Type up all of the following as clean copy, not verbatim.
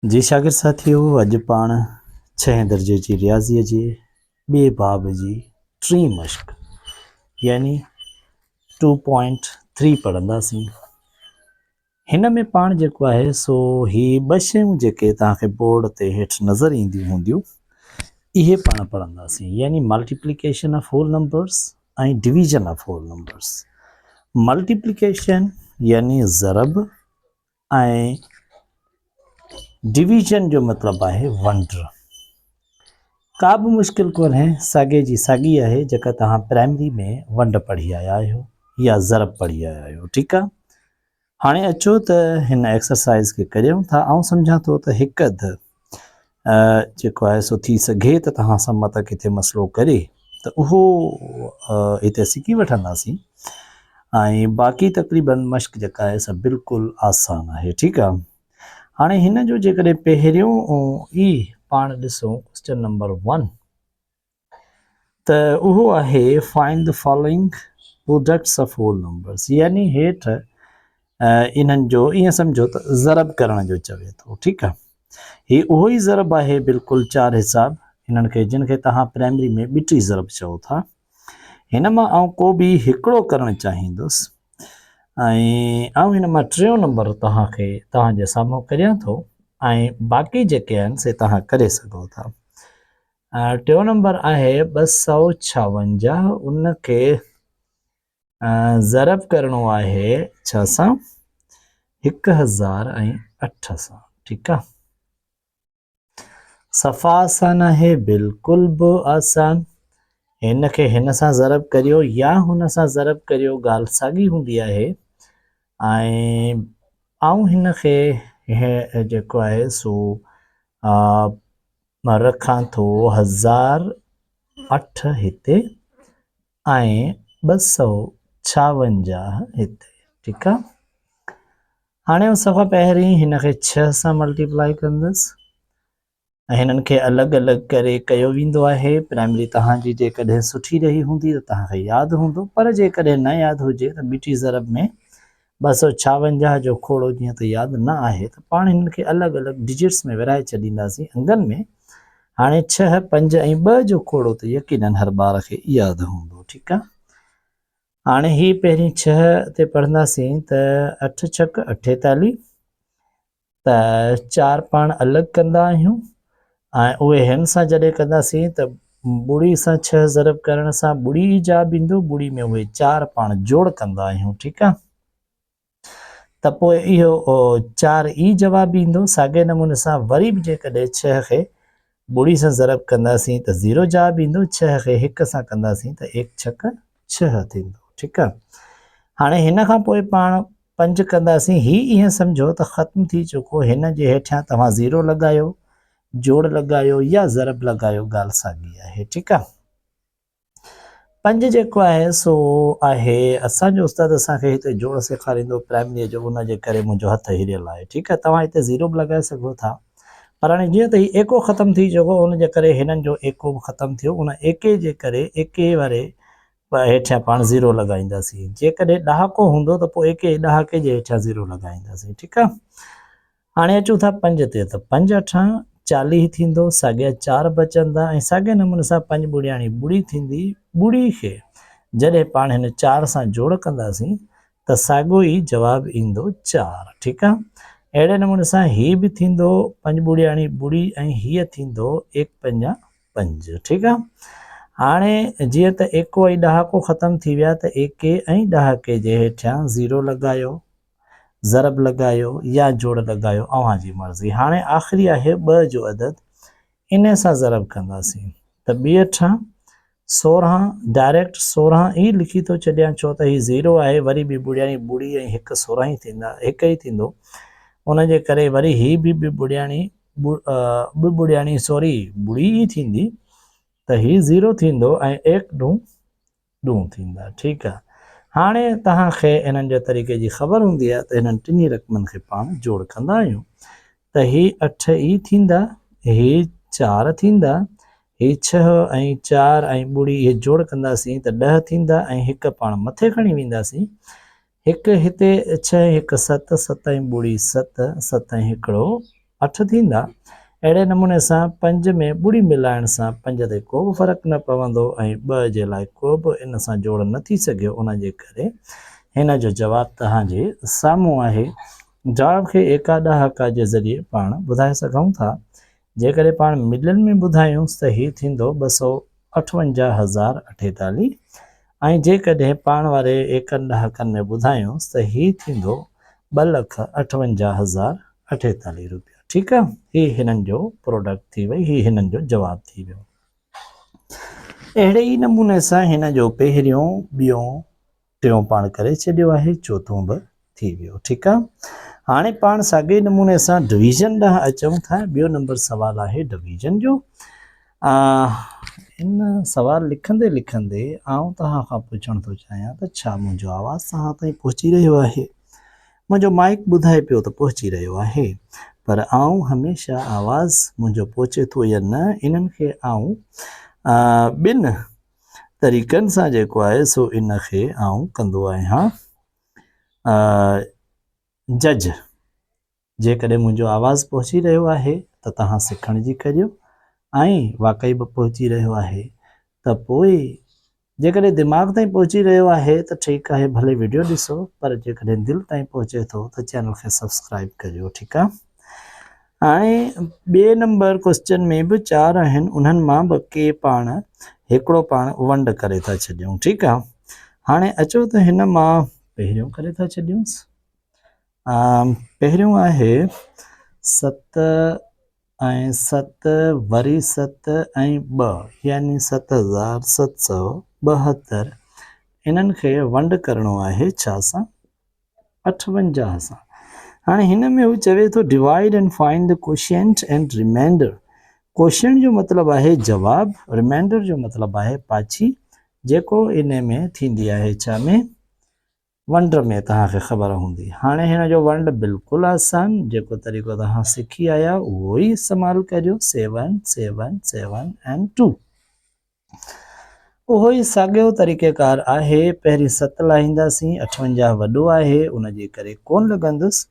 जी शागिर्द साथियों, अॼु पाण 6 दर्जे जी रियाज़ीअ जे ॿिए बाब जी टी मश्क यानी 2.3 पढ़ंदासीं। हिन में पाण जेको आहे सो ही ॿ शयूं जेके तव्हांखे बोर्ड ते हेठि नज़र ईंदियूं हूंदियूं इहे पाण पढ़ंदासीं, यानी मल्टीप्लिकेशन ऑफ होल नंबर्स ऐं division of whole numbers. Multiplication यानी ज़रब ऐं डिवीज़न जो मतलब है वंड। का भी मुश्किल कोन्हे, साॻे जी साॻी आहे जेका तव्हां प्राइमरी में वंड पढ़ी आया आहियो या ज़रब पढ़ी आया आहियो। ठीकु आहे, हाणे अचो त हिन एक्सरसाइज़ खे करियूं था। ऐं सम्झां थो त हिकु अधु जेको आहे सो थी सघे त तव्हां सां मां त किथे मसइलो करे त उहो हिते सिखी वठंदासीं, ऐं बाक़ी तक़रीबन मश्क जेका आहे सा बिल्कुलु आसान आहे। ठीकु आहे, हाणे हिन जो जेकॾहिं पहिरियों ई पाण ॾिसूं क्वेश्चन नंबर 1 त उहो आहे find the following products of whole numbers, यानी हेठि इन्हनि जो ईअं सम्झो त ज़रब करण जो चवे थो। ठीकु आहे, ही उहो ई ज़रब आहे बिल्कुलु 4 हिसाब हिननि खे जिन खे तव्हां प्राइमरी में ॿिटी ज़रब चओ था। हिन मां आउं को बि हिकिड़ो करणु चाहींदुसि ऐं हिन मां टियों नंबर तव्हांखे तव्हांजे साम्हूं करियां थो, ऐं बाक़ी जेके आहिनि से तव्हां करे सघो था। टियों नंबर आहे 256, उनखे ज़रब करणो आहे 6 सां 1008 सां। ठीकु आहे, सफ़ा आसान आहे, बिल्कुलु बि आसान। हिन खे हिन सां ज़रब करियो या हुन सां ज़रब करियो, ॻाल्हि साॻी हूंदी आहे। ऐं हिन खे जेको आहे सो मां रखां थो 1008 हिते ऐं 256 हिते। ठीकु आहे, हाणे सफ़ा पहिरीं हिन खे 6 सां मल्टीप्लाई कंदुसि ऐं हिननि खे अलॻि अलॻि करे कयो वेंदो आहे। प्राइमरी तव्हांजी जेकॾहिं सुठी रही हूंदी त तव्हांखे यादि हूंदो, पर जेकॾहिं न यादि हुजे त ॿिटी ज़रब में 256 जो खोड़ो जीअं त यादि न आहे त पाण हिननि खे अलॻि अलॻि डिजिट्स में विराए छॾींदासीं अंगनि में। हाणे 6, 5 ऐं 2 जो खोड़ो त यकीनन हर ॿार खे यादि हूंदो। ठीकु आहे, हाणे ही पहिरीं 6 ते पढ़ंदासीं त 8 छक 48, त 4 पाण अलॻि कंदा आहियूं ऐं उहे हिन सां जॾहिं कंदासीं त ॿुड़ी सां 6 ज़रब करण सां ॿुड़ी जवाबु ईंदो, ॿुड़ी में उहे 4 पाण जोड़ कंदा आहियूं। ठीकु आहे, त पोइ इहो 4 ई जवाबु ईंदो। साॻे नमूने सां वरी बि जेकॾहिं 6 खे ॿुड़ी सां ज़रब कंदासीं त 0 जवाबु ईंदो, 6 खे 1 सां कंदासीं त 1 छक 6 थींदो। ठीकु आहे, हाणे हिन खां पोइ पाण 5 कंदासीं। ही ईअं सम्झो त ख़तमु थी चुको, हिन जे हेठियां तव्हां 0 लॻायो, जोड़ लॻायो या ज़रब लॻायो, ॻाल्हि साॻी आहे। ठीकु आहे, 5 जेको आहे सो आहे असांजो उस्ताद असांखे हिते जोड़ सेखारींदो प्राइमरीअ जो, उनजे करे मुंहिंजो हथु हिरियल आहे। ठीकु आहे, तव्हां हिते 0 बि लॻाए सघो था, पर हाणे जीअं त ही एको ख़तमु थी चुको उनजे करे हिननि जो एको बि ख़तमु थियो, उन एके जे करे एके वारे हेठियां पाण 0 लॻाईंदासीं। जेकॾहिं ॾहाको हूंदो त पोइ एके ॾहाके जे हेठियां 0 लॻाईंदासीं। ठीकु आहे, हाणे अचूं था 5 ते, त 5 8 40 थींदो, साॻिया 4 बचंदा ऐं साॻे नमूने सां 5 ॿुड़ियाणी ॿुड़ी थींदी। ॿुड़ी खे जॾहिं पाण हिन 4 सां जोड़ कंदासीं त साॻियो ई जवाबु ईंदो 4। ठीकु आहे, अहिड़े नमूने सां ही बि थींदो 5 ॿुड़ियाणी ॿुड़ी ऐं हीअ थींदो 1 5 5। ठीकु आहे, हाणे जीअं त एको ऐं ॾहाको ख़तमु थी विया त एके ऐं ॾहाके जे हेठियां 0 लॻायो, ज़रब लॻायो या जोड़ लॻायो, अव्हांजी मर्ज़ी। हाणे आख़िरी आहे 2 जो अदद, इन सां ज़रब कंदासीं त 2 8 16, डायरेक्ट 16 ई लिखी थो छॾियां, छो त ही 0 आहे, वरी बि ॿुड़ियाणी ॿुड़ी ऐं 1 16 ई थींदा, 1 ई थींदो। उनजे करे वरी ही बि ॿुड़ियाणी ॿुड़ी ई थींदी, त ही 0 थींदो ऐं 1 ॾूं थींदा। ठीकु आहे, हाणे तव्हांखे इन्हनि जे तरीक़े जी ख़बर हूंदी आहे त हिननि टिनी रक़मनि खे पाण जोड़ कंदा आहियूं, त ही 8 ई थींदा, ही 4 थींदा, ही 6 ऐं 4 ऐं ॿुड़ी इहे जोड़ कंदासीं त 10 थींदा ऐं 1 पाण मथे खणी वेंदासीं। 1 हिते 6 1 7 7 ऐं ॿुड़ी 7 7 ऐं 1 8 थींदा। अहिड़े नमूने सां 5 में ॿुड़ी मिलाइण सां 5 ते को बि फ़र्क़ु न पवंदो ऐं 2 जे लाइ को बि इन सां जोड़ न थी सघियो। उन जे करे हिन जो जवाबु तव्हांजे साम्हूं आहे। जवाब खे एका ॾहाका जे ज़रिए पाण ॿुधाए सघूं था। जेकॾहिं पाण मिलियन में ॿुधायूंसि त हीउ थींदो 258,048 ऐं जेकॾहिं पाण वारे एकनि ॾहाकनि में ॿुधायूंसि त हीउ थींदो 2,58,048 रुपया। ठीकु आहे, हीउ हिननि जो प्रोडक्ट थी वई, हीउ हिननि जो जवाबु थी वियो। अहिड़े ई नमूने सां हिन जो पहिरियों ॿियों टियों पाण करे छॾियो आहे, चोथों बि थी वियो। ठीकु आहे, हाणे पाण साॻे नमूने सां डिवीज़न ॾांहुं अचूं था। ॿियो नंबर सुवालु आहे डिवीज़न जो। इन सवाल लिखंदे लिखंदे आउं तव्हां खां पुछण थो चाहियां त छा मुंहिंजो आवाज़ु तव्हां ताईं पहुची रहियो आहे? मुंहिंजो माइक ॿुधाए पियो त पहुची रहियो आहे, पर आउं हमेशह आवाज़ु मुंहिंजो पहुचे थो या न, इन्हनि खे आउं ॿिनि तरीक़नि सां जेको आहे सो इन खे आउं कंदो आहियां जज। जेकॾहिं मुंहिंजो आवाज़ु पहुची रहियो आहे त तव्हां सिखण जी करियो ऐं वाक़ई बि पहुची रहियो आहे त पोइ जेकॾहिं दिमाग़ ताईं पहुची रहियो आहे त ठीकु आहे, भले वीडियो ॾिसो, पर जेकॾहिं दिलि ताईं पहुचे थो त चैनल खे सब्सक्राइब करियो। ठीकु आहे, हाणे ॿिए नंबर क्वेश्चन में बि 4 आहिनि, उन्हनि मां बि के पाण हिकिड़ो पाण वंड करे था छॾियूं। ठीकु आहे, हाणे अचो त हिन मां पहिरियों करे था छॾियूंसि। पहिरियों आहे 7 ऐं 7 वरी 7 ऐं 2 यानी 7,772। इन्हनि खे वंड करिणो आहे छा सां? 58 सां। हाणे हिन में हू चवे थो divide and find the quotient and remainder. Quotient जो मतिलबु आहे जवाबु, रिमाइंडर जो मतिलबु आहे पाछी, जेको इन में थींदी आहे छा में? वंड में। तव्हांखे ख़बर हूंदी। हाणे हिन जो वंड बिल्कुलु आसान, जेको तरीक़ो तव्हां सिखी आया उहो ई इस्तेमालु करियो। 7 7 7 ऐं 2 उहो ई साॻियो तरीक़ेकार आहे। पहिरीं 7 लाहींदासीं, 58 वॾो आहे उन जे करे कोन लॻंदुसि।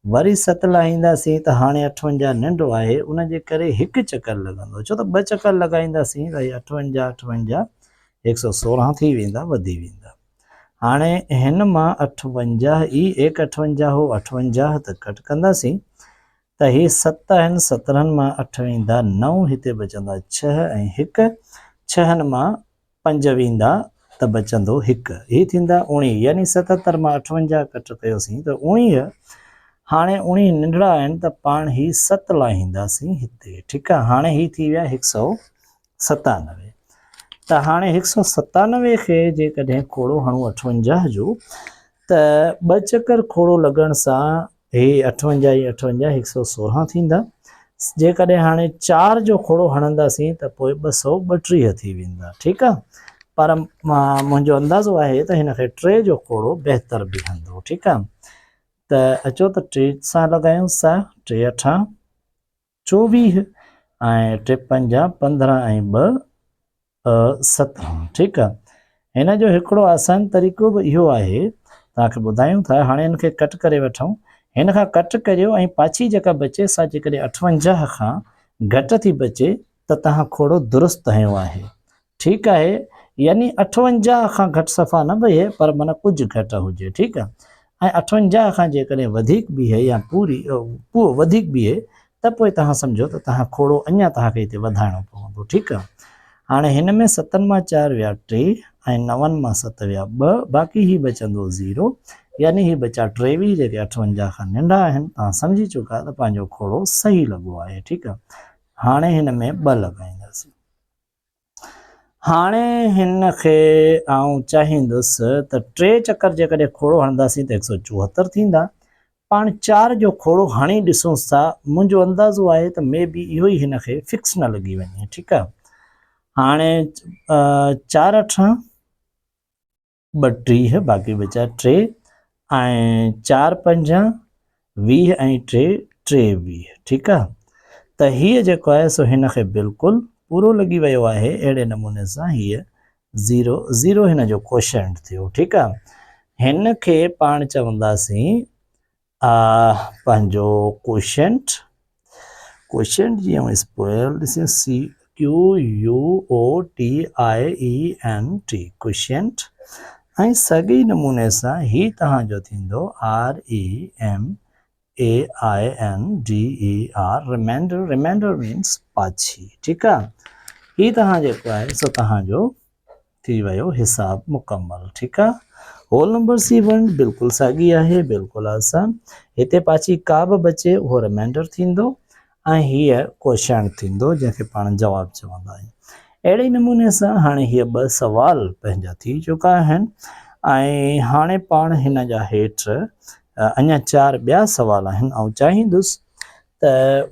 वरी 7 लाहींदासीं त हाणे 58 नंढो आहे, उन जे करे हिकु चकर लॻंदो, छो त 2 चकर लॻाईंदासीं त 58 58 116 थी वेंदा, वधी वेंदा। हाणे हिन मां 58 ई 158 हो 58 त कट कंदासीं त ही 7 आहिनि, 17 मां 8 वेंदा 9, हिते बचंदा 6 ऐं 1, 6 मां 5 वेंदा त बचंदो 1, ही थींदा 19, यानी 77 मां 58 कट कयोसीं त 19। हाणे 19 नंढड़ा आहिनि त पाण ही 7 लाहींदासीं हिते। ठीकु आहे, हाणे ही थी विया 197। त हाणे 197 खे जेकॾहिं खोड़ो हणूं 58 जो त 2 चकर खोड़ो लॻण सां हे 58 ई 58 116 थींदा। जेकॾहिं हाणे 4 जो खोड़ो हणंदासीं त पोइ 232 थी वेंदा। ठीकु आहे, पर मुंहिंजो अंदाज़ो आहे त हिन खे 3 जो खोड़ो बहितर बीहंदो। ठीकु आहे, त अचो त 3 सां लॻायूं सा। 3 8 24 ऐं 3 5 15 ऐं 2 17। ठीकु आहे, हिन जो हिकिड़ो आसान तरीक़ो बि इहो आहे, तव्हांखे ॿुधायूं था। हाणे हिन खे कट करे वठूं, हिन खां कट करियो ऐं पाछी जेका बचे सा जेकॾहिं 58 खां घटि थी बचे त तव्हां खोड़ो दुरुस्त हयो आहे। ठीकु आहे, यानी 58 खां घटि सफ़ा न बीहे, पर माना कुझु घटि हुजे। ठीकु आहे, ऐं 58 खां जेकॾहिं वधीक बीहे या पोइ वधीक बीहे त पोइ तव्हां सम्झो त तव्हां खोड़ो अञा तव्हांखे हिते वधाइणो पवंदो। ठीकु आहे, हाणे हिन में 7 मां 4 विया 3 ऐं 9 मां 7 विया 2, बाक़ी ही बचंदो 0, यानी ही बचा 23 जेके 58 खां नंढा आहिनि। तव्हां सम्झी चुका त पंहिंजो खोड़ो सही लॻो आहे। ठीकु आहे, हाणे हिन में 2 लॻाईंदासीं। हाणे हिन खे आउं चाहींदुसि त 3 चकर जेकॾहिं खोड़ो हणंदासीं त 174 थींदा। पाण 4 जो खोड़ो हणी ॾिसूंसि था, मुंहिंजो अंदाज़ो आहे त मे बी इहो ई हिन खे फिक्स न लॻी वञे। ठीकु आहे, हाणे 4 8 32, बाक़ी बचा 3 ऐं 4 5 20 ऐं 3 23। ठीकु आहे, त हीअ जेको आहे सो हिन खे बिल्कुलु पूरो लॻी वियो आहे। अहिड़े नमूने सां हीअ 0 0 हिन जो क्वोशिएंट थियो। ठीकु आहे, हिन खे पाण चवंदासीं पंहिंजो क्वोशिएंट क्वेश्चन जी स्पेल ॾिसे QUOTIENT क्वेश्चन ऐं साॻे नमूने सां ही तव्हांजो थींदो REMAINDER रिमाइंडर मीन्स पाछी ठीकु आहे ही तव्हां जेको आहे सो तव्हांजो थी वियो हिसाब मुकम्मल ठीकु आहे होल नंबर C1 बिल्कुलु साॻी आहे बिल्कुलु आसान हिते पाछी का बि बचे उहो रिमाइंडर थींदो ऐं हीअ क्वेश्चन थींदो जंहिंखे पाण जवाबु चवंदा आहियूं अहिड़े नमूने सां हाणे हीअ 2 सवाल पंहिंजा थी चुका आहिनि ऐं हाणे पाण हिन जा हेठि अञा 4 ॿिया सवाल आहिनि ऐं चाहींदुसि त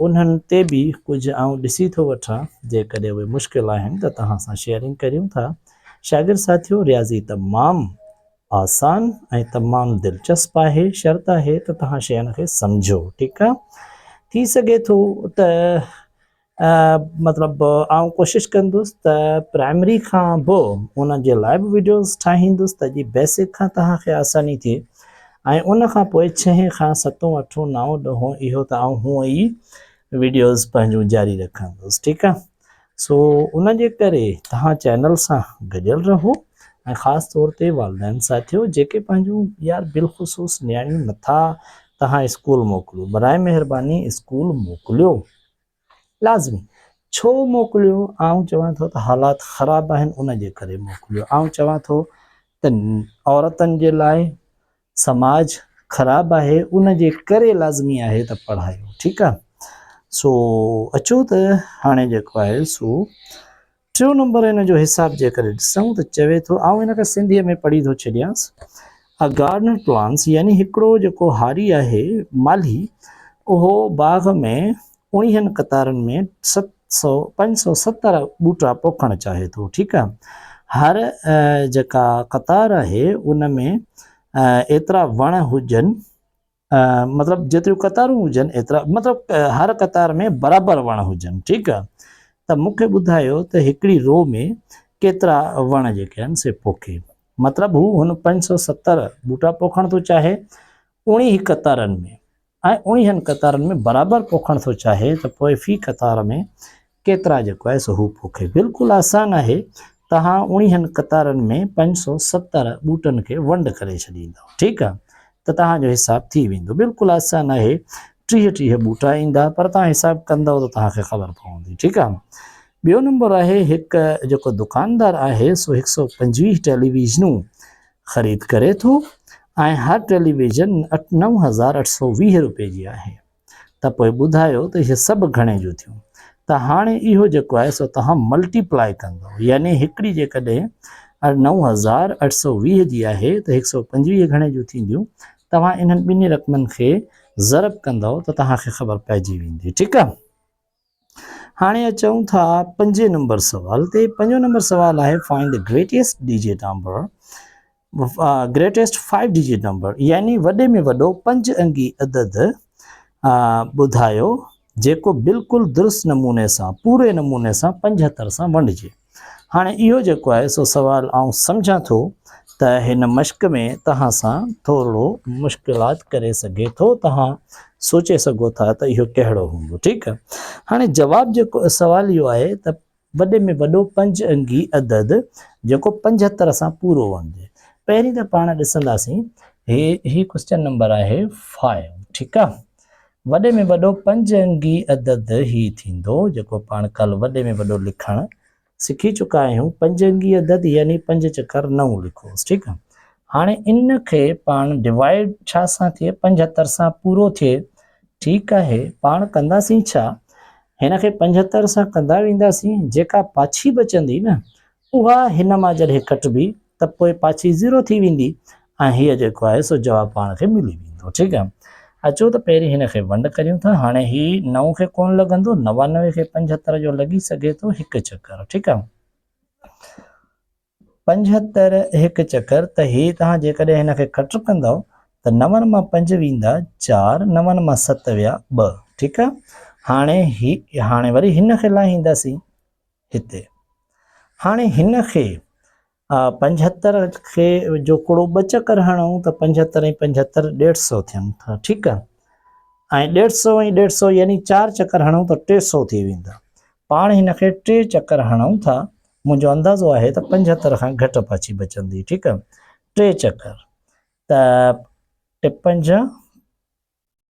उन्हनि ते बि कुझु ॾिसी थो वठां जेकॾहिं उहे मुश्किल आहिनि त तव्हां सां शेयरिंग करियूं था शागिर्द साथियो रियाज़ी तमामु आसान ऐं तमामु दिलचस्प आहे शर्त आहे त तव्हां शयुनि खे सम्झो ठीकु आहे थी सघे थो त मतिलबु कोशिशि कंदुसि त प्राइमरी खां बि उन जे लाइ बि वीडियोज़ ठाहींदुसि त जी बेसिक खां तव्हांखे आसानी थिए ऐं उन खां पोइ 6 खां 7 8 9 10 इहो त हूअं ई वीडियोज़ पंहिंजूं जारी रखंदुसि ठीकु आहे सो उन जे करे तव्हां चैनल सां गॾियल रहो ऐं ख़ासि तौर ते वालिदैन साथियो जेके पंहिंजूं यार बिलख़ुसूस नियाणियूं नथा तव्हां स्कूल मोकिलियो बराए महिरबानी स्कूल मोकिलियो लाज़मी छो मोकिलियो चवां थो त हालात ख़राबु आहिनि उन जे करे मोकिलियो चवां थो त औरतुनि जे लाइ समाज ख़राबु आहे उन जे करे लाज़मी आहे त पढ़ायो ठीकु आहे सो अचो त हाणे जेको आहे सो 3 नंबर हिन जो हिसाब जेकर ॾिसूं त चवे थो हिनखे सिंधीअ में पढ़ी थो छॾियांसि अ गार्डन प्लांट्स यानी हिकिड़ो जेको हारी आहे माली उहो बाग़ में 19 कतारनि में 570 ॿूटा पोखणु चाहे थो ठीकु आहे हर जेका कतार आहे उन में एतिरा वण हुजनि मतिलबु जेतिरियूं कतारूं हुजनि एतिरा मतिलबु हर कतार में बराबरि वण हुजनि ठीकु आहे त मूंखे ॿुधायो त हिकिड़ी रो में केतिरा वण जेके आहिनि से पोखे मतिलबु हू हुन 570 ॿूटा पोखणु थो चाहे 19 कतारनि में ऐं 19 कतारनि में बराबरि पोखणु थो चाहे त पोइ फी कतार में केतिरा जेको आहे सो हू पोखे बिल्कुलु आसान आहे तव्हां 19 कतारनि में 570 ॿूटनि खे वंड करे छॾींदव ठीकु आहे त तव्हांजो हिसाबु थी वेंदो बिल्कुलु आसान आहे 30 ॿूटा ईंदा पर तव्हां हिसाबु कंदव त तव्हांखे ख़बर पवंदी ठीकु आहे ॿियो नंबर आहे हिकु जेको दुकानदार आहे सो 125 टेलीविज़नूं ख़रीद करे थो ऐं हर टेलीविज़न 9,820 रुपए जी आहे त पोइ ॿुधायो त इहे सभु घणे जूं थियूं त हाणे इहो जेको आहे सो तव्हां मल्टीप्लाई कंदव यानी हिकिड़ी जेकॾहिं 9,820 जी आहे त 125 घणे जूं थींदियूं तव्हां इन्हनि ॿिन्ही रक़मनि खे ज़रब कंदव त तव्हांखे ख़बर पइजी वेंदी ठीकु आहे हाणे अचूं था 5 नंबर सवाल ते 5 नंबर सवाल आहे find the greatest digit number greatest 5 digit number यानी वॾे में वॾो 5 अंगी अदद ॿुधायो जेको बिल्कुलु दुरुस्त नमूने सां पूरे नमूने सां 75 सां वंडिजे हाणे इहो जेको आहे सो सवाल सम्झां थो त हिन मश्क में तव्हां सां थोरो मुश्किलात करे सघे थो तव्हां सोचे सघो था त इहो कहिड़ो हूंदो ठीकु आहे हाणे जवाबु जेको सवाल इहो आहे त वॾे में वॾो 5 अंगी अदद जेको 75 सां पूरो वणिजे पहिरीं त पाण ॾिसंदासीं ही क्वेश्चन नंबर आहे 5 ठीकु आहे वॾे में वॾो 5 अंगी अदद ही थींदो जेको पाण कल्ह वॾे में वॾो लिखणु सिखी चुका आहियूं 5 अंगी अदद यानी 5 चकर 9 लिखोसि ठीकु आहे हाणे इन खे पाण डिवाइड छा सां थिए 75 सां पूरो थिए ठीकु आहे पाण कंदासीं छा हिन खे 75 सां कंदा वेंदासीं जेका पाछी बचंदी न उहा हिन मां जॾहिं कटिबी त पोइ पाछी 0 थी वेंदी ऐं हीअ जेको आहे सो जवाबु पाण खे मिली वेंदो ठीकु आहे अचो त पहिरीं हिन खे वंड करियूं था हाणे ही 9 खे कोन लॻंदो 99 खे 75 जो लॻी सघे थो हिकु चकर ठीकु आहे 75 हिकु चकर त ही तव्हां जेकॾहिं हिन खे कट कंदव त 9 मां 5 वेंदा 4 9 मां 7 विया 2 ठीकु आहे हाणे वरी हिन खे लाहींदासीं हिते हाणे हिन खे 75 खे जो कोड़ो 2 चकर हणूं त 75 ऐं 75 150 थियनि था ठीकु आहे ऐं 150 ऐं 150 यानी 4 चकर हणूं त 300 थी वेंदा। पाण हिनखे 3 चकर हणूं था, मुंहिंजो अंदाज़ो आहे त 75 खां घटि पाछी बचंदी। ठीकु आहे, 3 चकर त 5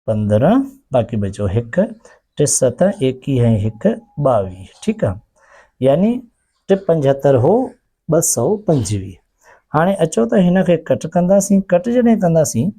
15 बाक़ी बचो 1 3 7 21 ऐं 1 22। ठीकु आहे, यानी 375 हो 225। हाणे अचो त हिनखे कट कंदासीं। कट जॾहिं कंदासीं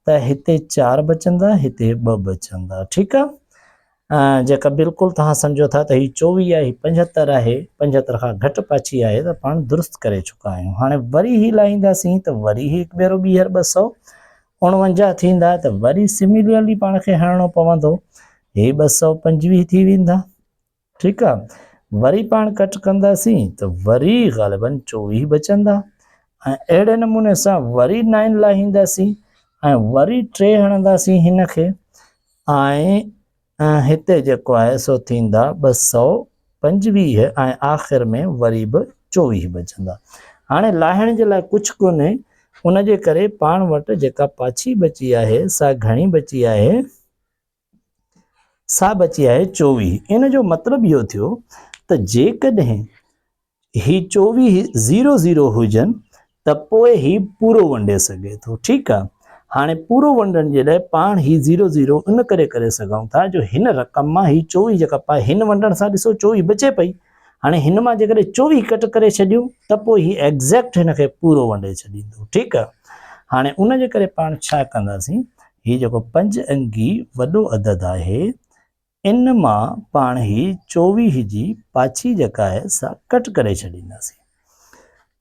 त हिते 4 बचंदा, हिते 2 बचंदा। ठीकु आहे, जेका बिल्कुलु तव्हां सम्झो था त हीअ 24 आहे, हीअ 75 आहे, 75 खां घटि पाछी आहे त पाण दुरुस्त करे चुका आहियूं। हाणे वरी ही लाहींदासीं त वरी हिकु भेरो ॿीहर 249 थींदा त वरी सिमिलरली पाण खे हणणो पवंदो, हे 225 थी वेंदा। ठीकु आहे, वरी पाण कट कंदासीं त वरी ग़ालिबन 24 बचंदा ऐं अहिड़े नमूने सां वरी 9 लाहींदासीं ऐं वरी 3 हणंदासीं हिनखे ऐं हिते जेको आहे सो थींदा 225 ऐं आख़िर में वरी बि 24 बचंदा। हाणे लाहिण जे लाइ कुझु कोन्हे, उन जे करे पाण वटि जेका पाछी बची आहे सा घणी बची आहे, सा बची आहे 24। इन जो मतिलबु इहो थियो त जेकॾहिं ही 24 0-0 हुजनि त पोइ ही पूरो वंडे सघे थो। ठीकु आहे, हाणे पूरो वंडण जे लाइ पाण ही 0-0 इन करे सघूं था जो हिन रक़म मां ही 24 जेका पाए हिन वंडण सां ॾिसो 24 बचे पई। हाणे हिन मां जेकॾहिं 24 कट करे छॾियूं त पोइ ही एग्ज़ैक्ट हिनखे पूरो वंडे छॾींदो। ठीकु आहे, हाणे उन जे करे पाण छा कंदासीं, ही जेको 5 अंगी वॾो अदद आहे इन मां पाण ही 24 जी पाछी जेका आहे सा कट करे छॾींदासीं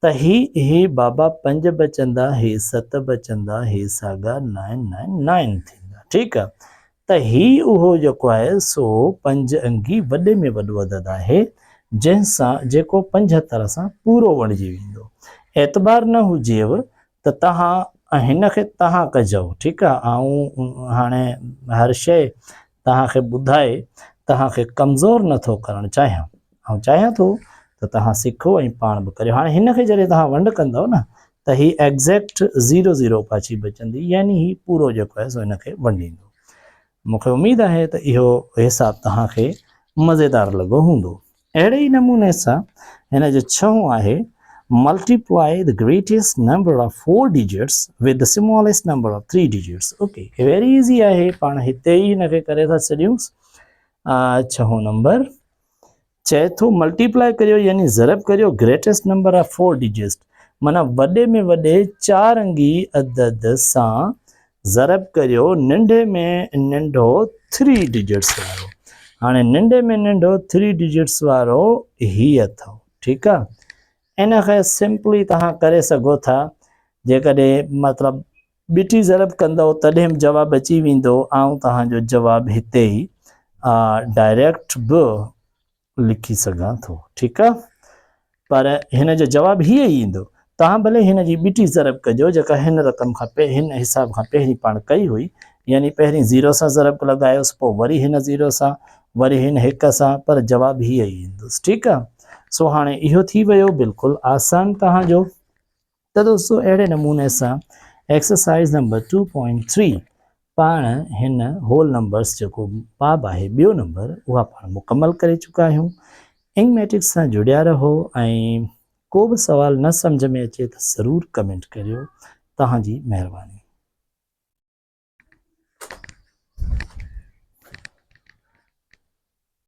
त ही बाबा 5 बचंदा, ही 7 बचंदा, ही साॻा 9 थींदा। ठीकु आहे, त ही उहो जेको आहे सो 5 अंगी वॾे में वॾो अदद आहे जंहिंसां जेको 75 सां पूरो वणिजी वेंदो। एतबार न हुजेव त तव्हां हिनखे तव्हां कजो। ठीकु आहे, ऐं हाणे हर शइ तव्हांखे ॿुधाए तव्हांखे कमज़ोर नथो करणु चाहियां, ऐं चाहियां थो त तव्हां सिखो ऐं पाण बि करियो। हाणे हिनखे जॾहिं तव्हां वंड कंदव न त ही एग्ज़ैक्ट 0-0 पाछी बचंदी, यानी ही पूरो जेको आहे सो हिनखे वंडींदो। मूंखे उमेदु आहे त इहो हिसाबु तव्हांखे मज़ेदार लॻो हूंदो। अहिड़े ई नमूने सां हिन जो 6 आहे multiply the greatest number of 4 digits with the smallest number of 3 digits. Okay, very easy आहे, पाण हिते ई हिनखे करे था छॾियूं। 6 नंबर चए थो मल्टीप्लाई करियो यानी ज़रब करियो ग्रेटेस्ट नंबर ऑफ 4 डिजिट्स, माना वॾे में वॾे 4 अंगी अदद सां ज़रब करियो नंढे में नंढो 3 डिजिट्स वारो। हाणे नंढे में नंढो 3 डिजिट्स वारो ही अथव। ठीकु आहे, इन खे सिंपली तव्हां करे सघो था। जेकॾहिं मतिलबु ॿिटी ज़रब कंदव तॾहिं बि जवाबु अची वेंदो ऐं तव्हांजो जवाबु हिते ई डायरेक्ट बि लिखी सघां थो। ठीकु आहे, पर हिन जो जवाबु हीअ ई ईंदो। तव्हां भले हिन जी ॿिटी ज़रब कजो जेका हिन रक़म खां हिन हिसाब खां पहिरीं पाण कई हुई, यानी पहिरीं 0 सां ज़रब लॻायोसि, पोइ वरी हिन 0 सां, वरी हिन 1 सां, पर जवाबु हीअ ई ईंदुसि। ठीकु आहे, सो हाणे इहो थी वियो बिल्कुलु आसान तव्हांजो। त दोस्तों अहिड़े नमूने सां एक्सरसाइज़ नंबर 2.3 पाण हिन होल नंबर्स जेको बाब आहे ॿियो नंबर उहा पाण मुकमल करे चुका आहियूं। इंगमैटिक्स सां जुड़िया रहो ऐं को बि सवाल न सम्झ में अचे त ज़रूरु कमेंट करियो। तव्हांजी महिरबानी।